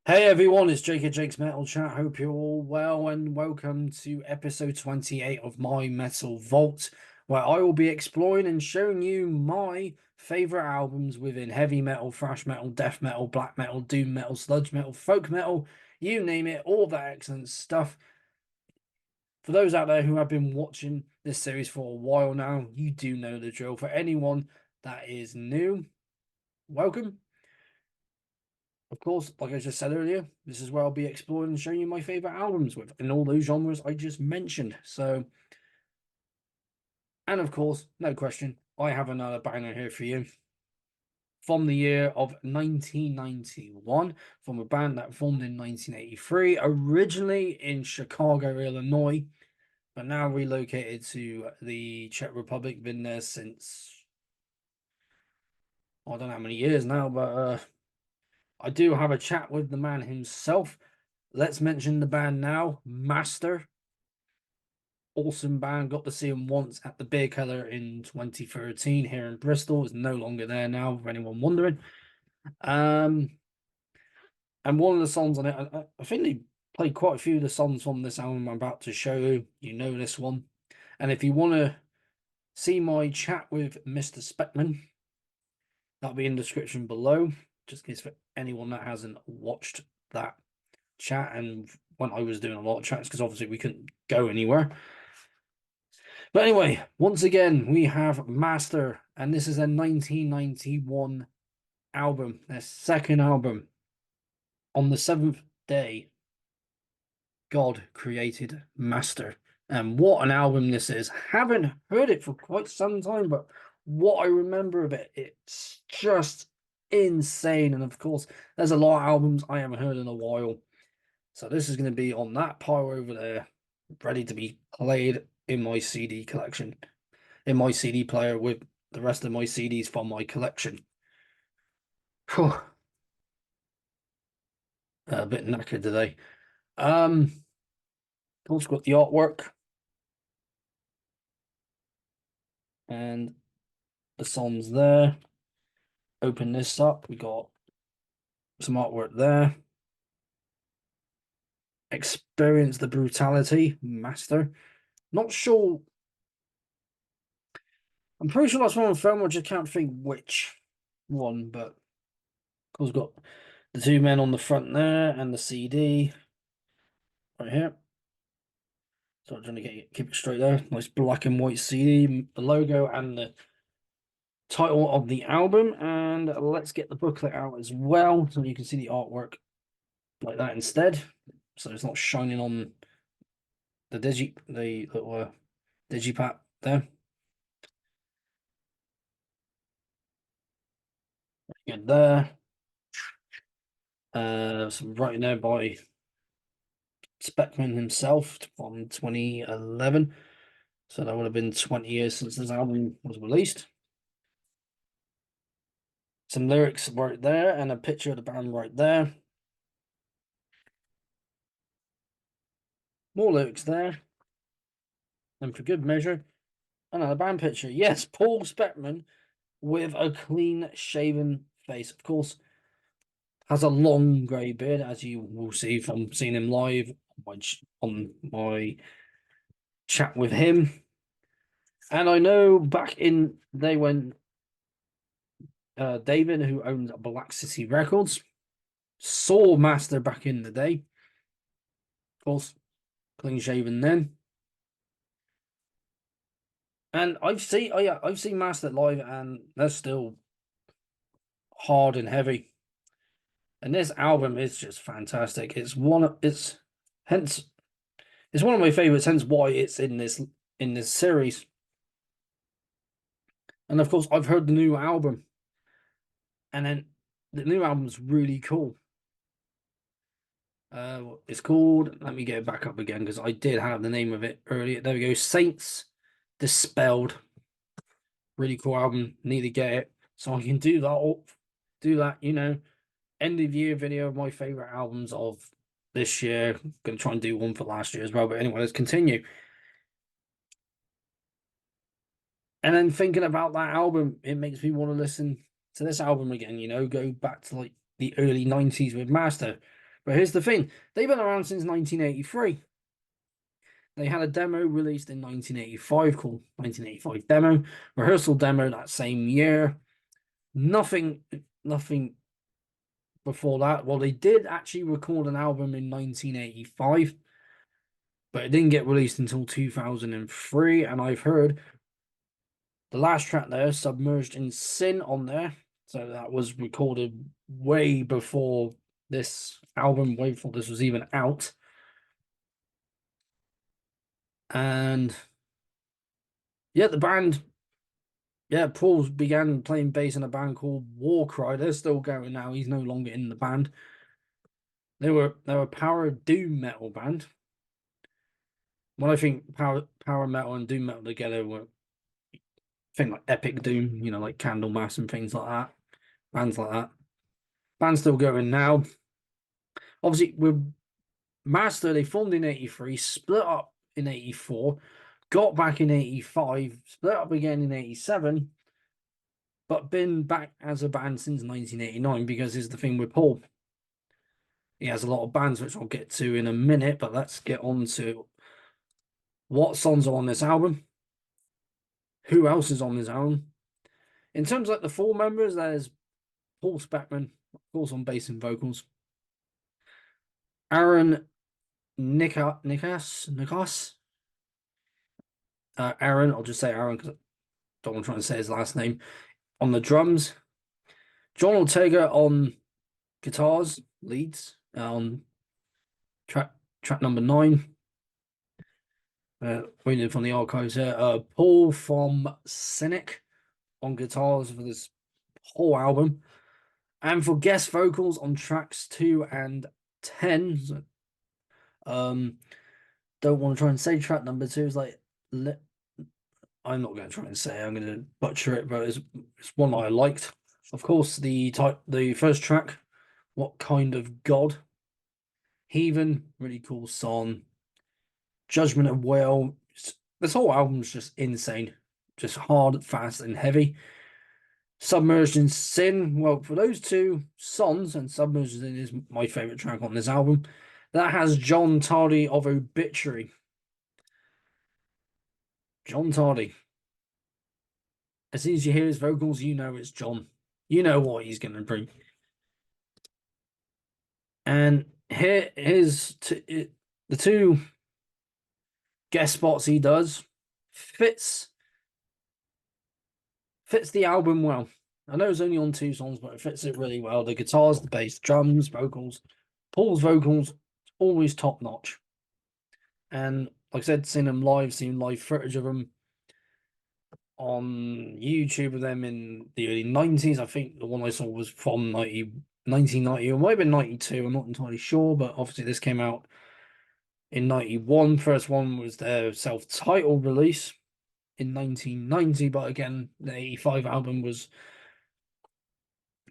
Hey everyone, it's Jake at Jake's Metal Chat. Hope you're all well and welcome to episode 28 of my Metal Vault, where I will be exploring and showing you my favorite albums within heavy metal, thrash metal, death metal, black metal, doom metal, sludge metal, folk metal, you name it, all that excellent stuff. For those out there who have been watching this series for a while now, you do know the drill. For anyone that is new, welcome. Of course, like I just said earlier, this is where I'll be exploring and showing you my favorite albums in all those genres I just mentioned. So, and of course, no question, I have another banger here for you from the year of 1991 from a band that formed in 1983, originally in Chicago, Illinois, but now relocated to the Czech Republic. Been there since I don't know how many years now, but I do have a chat with the man himself. Let's mention the band now, Master. Awesome band. Got to see him once at the Beer Keller in 2013 here in Bristol. Is no longer there now, for anyone wondering. Um, and one of the songs on it, I think they played quite a few of the songs from this album I'm about to show you. You know this one. And if you want to see my chat with Mr. Speckmann, that'll be in the description below, just in case for anyone that hasn't watched that chat. And when I was doing a lot of chats, because obviously we couldn't go anywhere. But anyway, once again, we have Master, and this is a 1991 album, their second album. On the seventh day, God created Master. And what an album this is. Haven't heard it for quite some time, but what I remember of it, it's just insane. And of course, there's a lot of albums I haven't heard in a while. So this is going to be on that pile over there, ready to be played in my CD collection, in my CD player with the rest of my CDs from my collection. Whew. A bit knackered today. Also got the artwork and the songs there. Open this up. We got some artwork there. Experience the brutality, Master. Not sure. I'm pretty sure that's one on film. I just can't think which one, but of course, got the two men on the front there and the CD right here. So I'm trying to keep it straight there. Nice black and white CD, the logo and the title of the album. And let's get the booklet out as well, so you can see the artwork like that instead. So it's not shining on the little digipad there. Good there. Some writing there by Speckmann himself from 2011. So that would have been 20 years since this album was released. Some lyrics right there and a picture of the band right there. More lyrics there. And for good measure, another band picture. Yes, Paul Speckmann with a clean shaven face. Of course, has a long grey beard, as you will see from seeing him live on my chat with him. And I know back in the day when David, who owned Black City Records, saw Master back in the day. Of course, clean shaven then. And I've seen Master live, and they're still hard and heavy. And this album is just fantastic. It's one of my favorites, hence why it's in this series. And of course, I've heard the new album, and then the new album's really cool. It's called, let me get it back up again because I did have the name of it earlier. There we go, Saints Dispelled. Really cool album. Need to get it so I can do that. End of year video of my favorite albums of this year. I'm gonna try and do one for last year as well. But anyway, let's continue. And then thinking about that album, it makes me want to listen to this album again. Go back to like the early 90s with Master. But here's the thing: they've been around since 1983. They had a demo released in 1985 called 1985 Demo, rehearsal demo that same year. Nothing before that. Well, they did actually record an album in 1985, but it didn't get released until 2003. And I've heard the last track there, Submerged in Sin, on there. So that was recorded way before this album, way before this was even out. And yeah, the band, yeah, Paul began playing bass in a band called Warcry. They're still going now. He's no longer in the band. They were a power doom metal band. When I think power metal and doom metal together, were thing like Epic Doom, you know, like Candlemass and things like that. Bands like that. Band's still going now. Obviously, with Master, they formed in 83, split up in 84, got back in 85, split up again in 87, but been back as a band since 1989 because here's the thing with Paul. He has a lot of bands, which I'll get to in a minute, but let's get on to what songs are on this album, who else is on this album. In terms of like the full members, there's Paul Speckmann, of course, on bass and vocals. Aaron Nikas. Aaron, I'll just say Aaron because I don't want to try and say his last name. On the drums. John Ortega on guitars, leads, on track number 9. Reading from the archives here. Paul from Cynic on guitars for this whole album. And for guest vocals on tracks 2 and 10. Don't want to try and say track number 2 is like I'm not going to try and say it. I'm going to butcher it, but it's one that I liked. Of course, the first track, What Kind of God? Heathen, really cool song. Judgment of Will. This whole album's just insane. Just hard, fast, and heavy. Submerged in Sin. Well, for those two songs, and Submerged in Sin is my favorite track on this album, that has John Tardy of Obituary. John Tardy. As soon as you hear his vocals, you know it's John. You know what he's going to bring. And here's the two guest spots he does fits the album well. I know it's only on 2 songs, but it fits it really well. The guitars, the bass, drums, vocals. Paul's vocals, always top notch. And like I said, seeing live footage of them on YouTube of them in the early 90s. I think the one I saw was from 1990, or it might have been 92. I'm not entirely sure, but obviously this came out in 91. First one was their self-titled release in 1990, but again, the 85 album was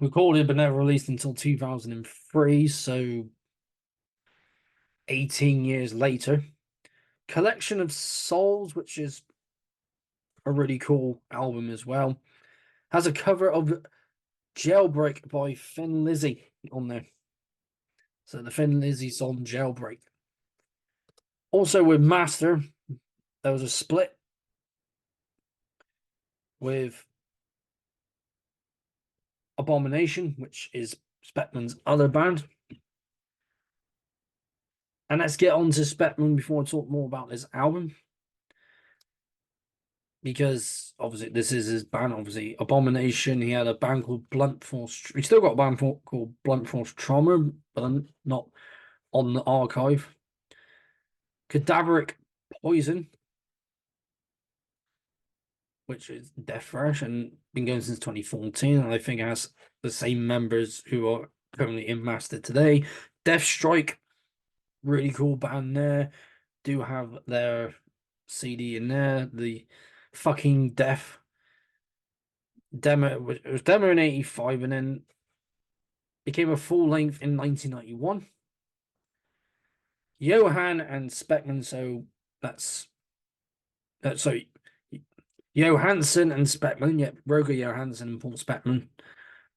recorded but never released until 2003, so 18 years later. Collection of Souls, which is a really cool album as well, has a cover of Jailbreak by Thin Lizzy on there. So the Thin Lizzy song Jailbreak. Also with Master, there was a split with Abomination, which is Speckmann's other band. And let's get on to Speckmann before I talk more about this album. Because obviously this is his band, obviously. Abomination, he had a band called Blunt Force. He still got a band called Blunt Force Trauma, but I'm not on the archive. Cadaveric Poison, which is Death Fresh and been going since 2014. And I think it has the same members who are currently in Master today. Death Strike, really cool band there. Do have their CD in there. The Fucking Death demo. It was demo in 85 and then became a full length in 1991. Johan and Speckmann, so that's sorry, Johansson and Speckmann, yep, Roger Johansson and Paul Speckmann.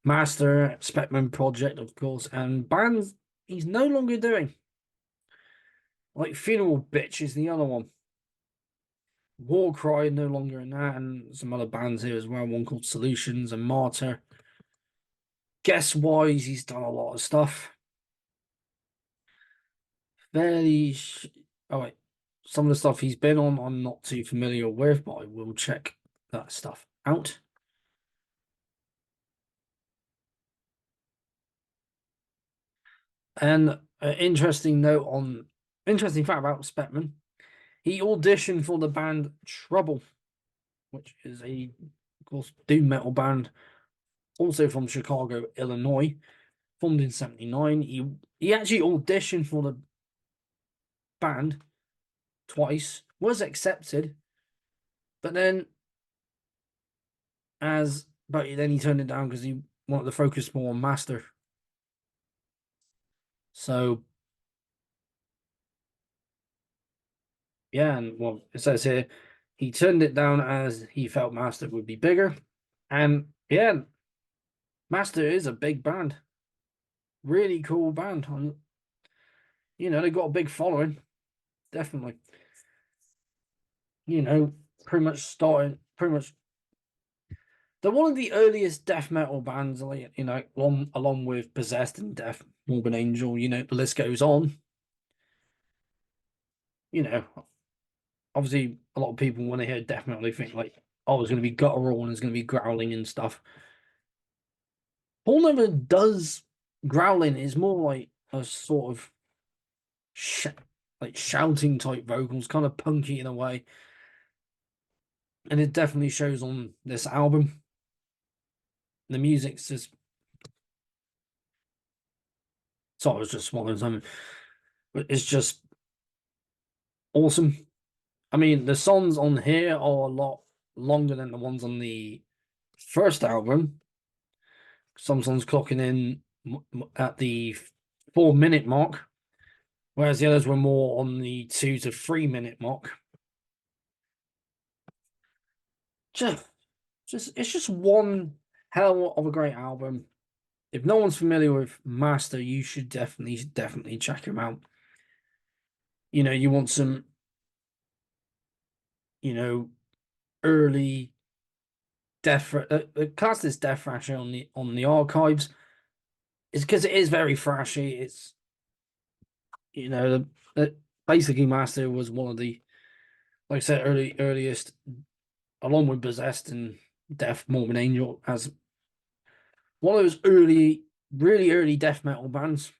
Master Speckmann project, of course, and bands he's no longer doing. Like Funeral Bitch is the other one. War Cry no longer in that, and some other bands here as well. One called Solutions and Martyr. Guess wise, he's done a lot of stuff. Fairly. Oh wait, some of the stuff he's been on, I'm not too familiar with, but I will check that stuff out. And an interesting fact about Speckmann, he auditioned for the band Trouble, which is of course, doom metal band, also from Chicago, Illinois, formed in '79. He actually auditioned for the band twice, was accepted, but then he turned it down because he wanted to focus more on Master. So yeah, and well, it says here he turned it down as he felt Master would be bigger. And yeah, Master is a big band, really cool band. They got a big following, definitely. Pretty much starting, pretty much. They're one of the earliest death metal bands, like along with Possessed and Death, Morbid Angel. The list goes on. You know, Obviously, a lot of people when they hear death metal, they think like, oh, it's going to be guttural and it's going to be growling and stuff. Paul never does growling. It's more like a sort of like shouting type vocals, kind of punky in a way, and it definitely shows on this album. The music's just. So I was just swallowing something, but it's just awesome. I mean, the songs on here are a lot longer than the ones on the first album. Some songs clocking in at the 4 minute mark, whereas the others were more on the 2 to 3 minute mark. Just it's just one hell of a great album. If no one's familiar with Master, you should definitely check him out. You want some, you know, early death. Class this death thrasher on the archives. It's because it is very thrashy. It's you know basically Master was one of the, like I said, earliest, along with Possessed and Death Morbid Angel, as one of those really early death metal bands.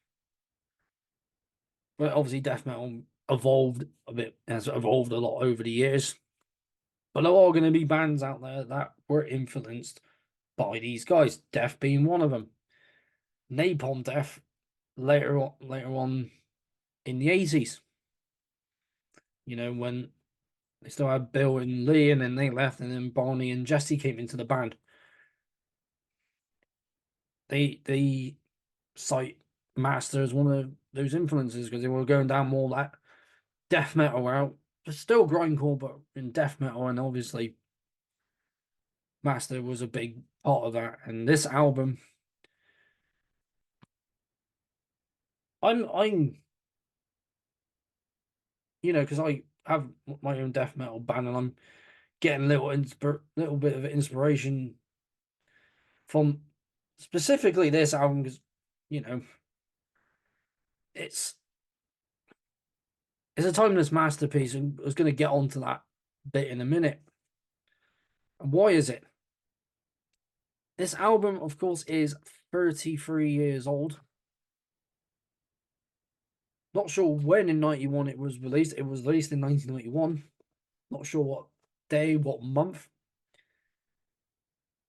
But obviously, death metal evolved a bit, has evolved a lot over the years. But there are going to be bands out there that were influenced by these guys, Death being one of them. Napalm Death later on in the 80s. When they still had Bill and Lee, and then they left, and then Barney and Jesse came into the band. They cite Master as one of those influences because they were going down more that death metal route. But still grindcore, but in death metal, and obviously Master was a big part of that. And this album, I'm because I have my own death metal band, and I'm getting little bit of inspiration from specifically this album because you know it's it's a timeless masterpiece, and I was going to get onto that bit in a minute. And why is it? This album, of course, is 33 years old. Not sure when in 91 it was released. It was released in 1991. Not sure what day, what month.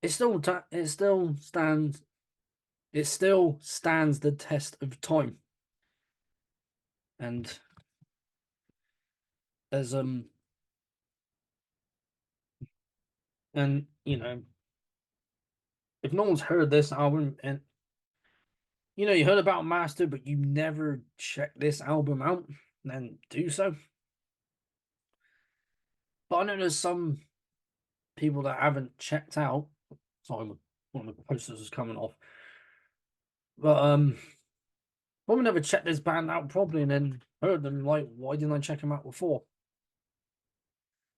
It still stands. It still stands the test of time. And there's and if no one's heard this album, and you heard about Master, but you never checked this album out, then do so. But I know there's some people that haven't checked out. Sorry, one of the posters is coming off. But Probably never checked this band out properly and then heard them. Like, why didn't I check them out before?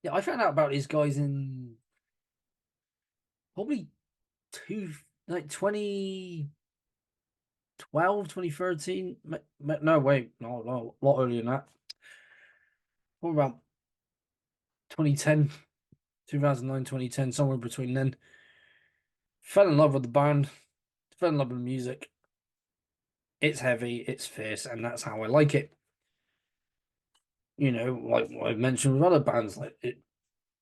Yeah, I found out about these guys in probably two like 2012, 2013. No, wait, no, a lot earlier than that. What about 2010, 2009, 2010, somewhere between then. Fell in love with the band, fell in love with the music. It's heavy, it's fierce, and that's how I like it. Like what I mentioned with other bands, like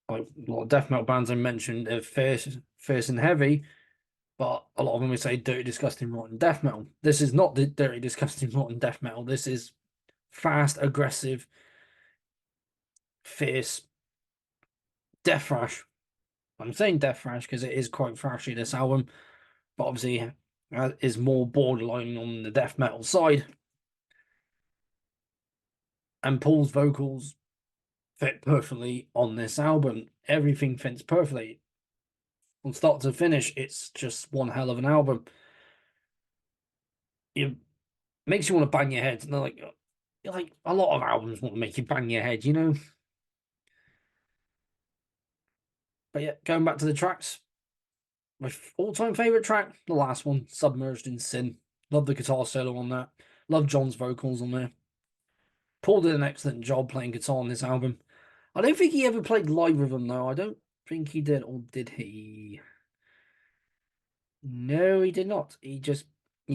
a lot of death metal bands I mentioned are fierce and heavy, but a lot of them would say dirty, disgusting, rotten death metal. This is not the dirty, disgusting, rotten death metal. This is fast, aggressive, fierce death thrash. I'm saying death thrash because it is quite thrashy, this album, but obviously is more borderline on the death metal side. And Paul's vocals fit perfectly on this album. Everything fits perfectly. From start to finish, it's just one hell of an album. It makes you want to bang your head. And like a lot of albums want to make you bang your head, you know? But yeah, going back to the tracks, my all-time favorite track, the last one, Submerged in Sin. Love the guitar solo on that. Love John's vocals on there. Paul did an excellent job playing guitar on this album. I don't think he ever played live with them though. I don't think he did, or did he? No, he did not. He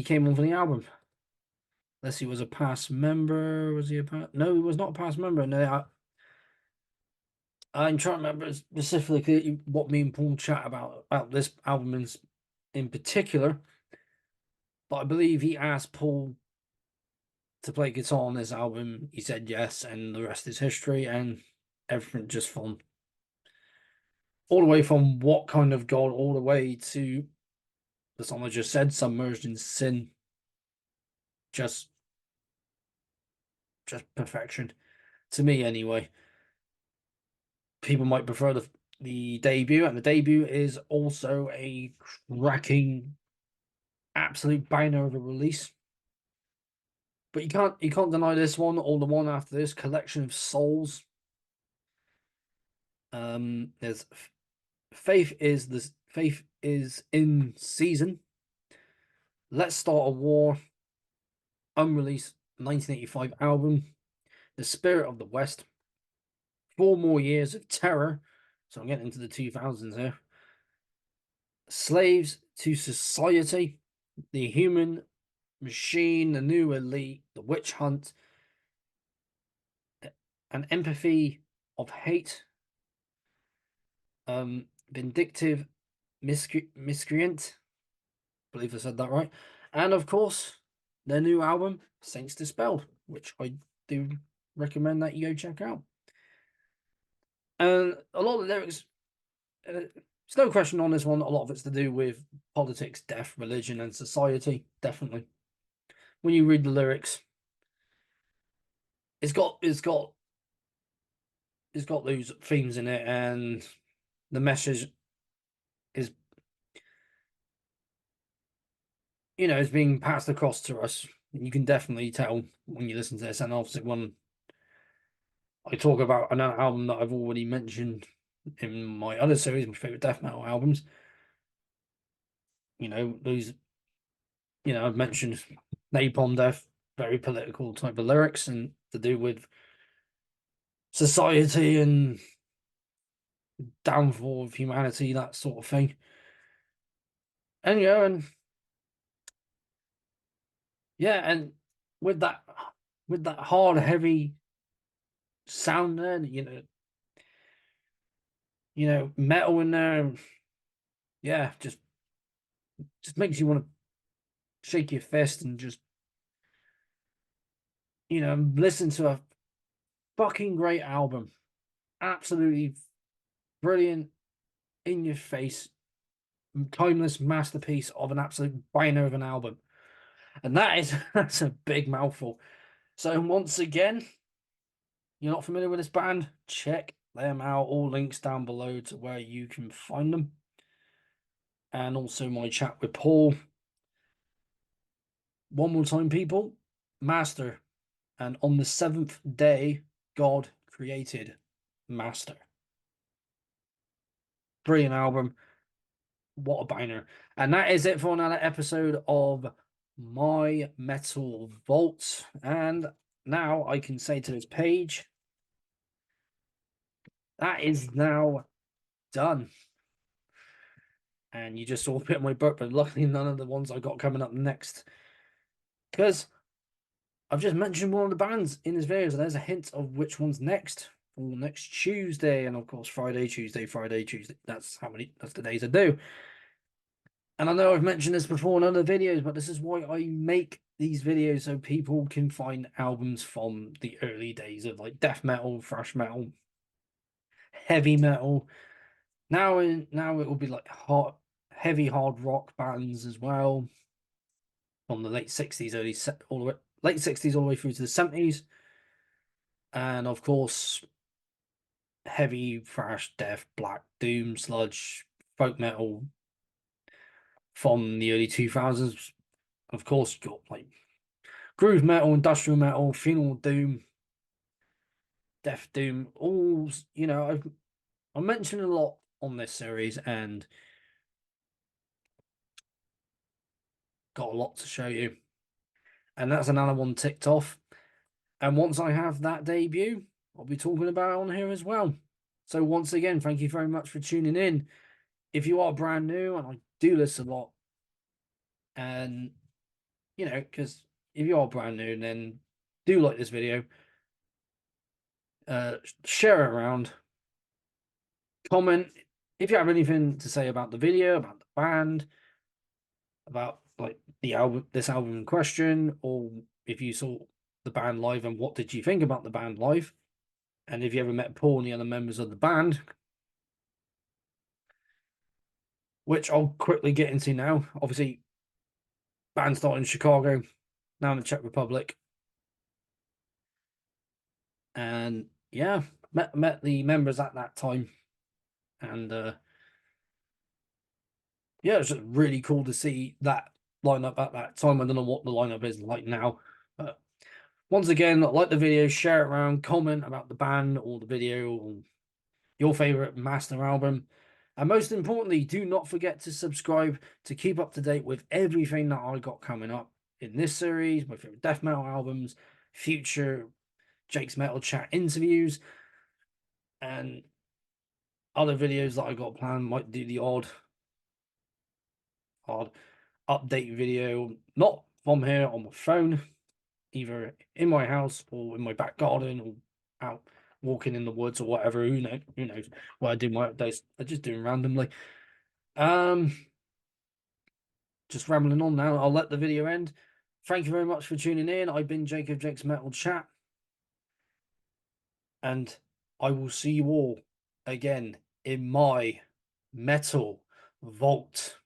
came on for the album. Unless he was a past member. Was he a past? No, he was not a past member. No, I'm trying to remember specifically what me and Paul chat about this album in particular. But I believe he asked Paul to play guitar on this album. He said yes, and the rest is history. And everything just from all the way from What Kind of God all the way to the song I just said, Submerged in Sin. Just just perfection to me anyway. People might prefer the debut, and the debut is also a cracking, absolute banger of a release. But you can't deny this one or the one after this, Collection of Souls. There's Faith is in season. Let's Start a War, unreleased 1985 album. The Spirit of the West. 4 More Years of Terror. So I'm getting into the 2000s here. Slaves to Society, The Human Machine, The New Elite, The Witch Hunt, An Empathy of Hate, Vindictive Miscreant, I believe I said that right, and of course their new album Saints Dispelled, which I do recommend that you go check out. And a lot of the lyrics, there's no question on this one, a lot of it's to do with politics, death, religion, and society. Definitely, when you read the lyrics, it's got those themes in it, and the message is is being passed across to us. You can definitely tell when you listen to this, and obviously when I talk about an album that I've already mentioned in my other series, my favorite death metal albums. Those. I've mentioned Napalm Death, very political type of lyrics, and to do with society and downfall of humanity, that sort of thing. And and with that hard, heavy sound there, metal in there, yeah, just makes you want to shake your fist and just listen to a fucking great album. Absolutely brilliant, in your face, timeless masterpiece of an absolute banger of an album. And that's a big mouthful. So once again, you're not familiar with this band, check them out. All links down below to where you can find them. And also my chat with Paul. One more time, people. Master. And on the seventh day, God created Master. Brilliant album. What a banger. And that is it for another episode of My Metal Vault. And now I can say to this page, that is now done. And you just saw a bit of my book, but luckily none of the ones I got coming up next. Because I've just mentioned one of the bands in this video, so there's a hint of which one's next. For next Tuesday, and of course Friday, Tuesday, Friday, Tuesday. That's the days I do. And I know I've mentioned this before in other videos, but this is why I make these videos, so people can find albums from the early days of like death metal, thrash metal, heavy metal. Now it will be like heavy hard rock bands as well, from the late 60s, all the way late 60s all the way through to the 70s. And of course, heavy thrash, death, black, doom, sludge, folk metal from the early 2000s. Of course, you got like groove metal, industrial metal, funeral doom, death doom. All, I mentioned a lot on this series and got a lot to show you. And that's another one ticked off. And once I have that debut, I'll be talking about it on here as well. So once again, thank you very much for tuning in. If you are brand new, and I do this a lot, and because if you are brand new, then do like this video, share it around, comment if you have anything to say about the video, about the band, about like this album in question, or if you saw the band live and what did you think about the band live, and if you ever met Paul and the other members of the band, which I'll quickly get into now. Obviously, band started in Chicago, now in the Czech Republic, and yeah, met the members at that time, and yeah, it's just really cool to see that lineup at that time. I don't know what the lineup is like now, but once again, like the video, share it around, comment about the band or the video or your favorite Master album. And most importantly, do not forget to subscribe to keep up to date with everything that I got coming up in this series, my favorite death metal albums, future Jake's Metal Chat interviews, and other videos that I got planned. Might do the odd update video, not from here on my phone, either in my house or in my back garden or out walking in the woods or whatever. Who knows what I do my updates. I just do them randomly. Just rambling on now. I'll let the video end. Thank you very much for tuning in. I've been Jacob Jake's Metal Chat, and I will see you all again in my Metal Vault.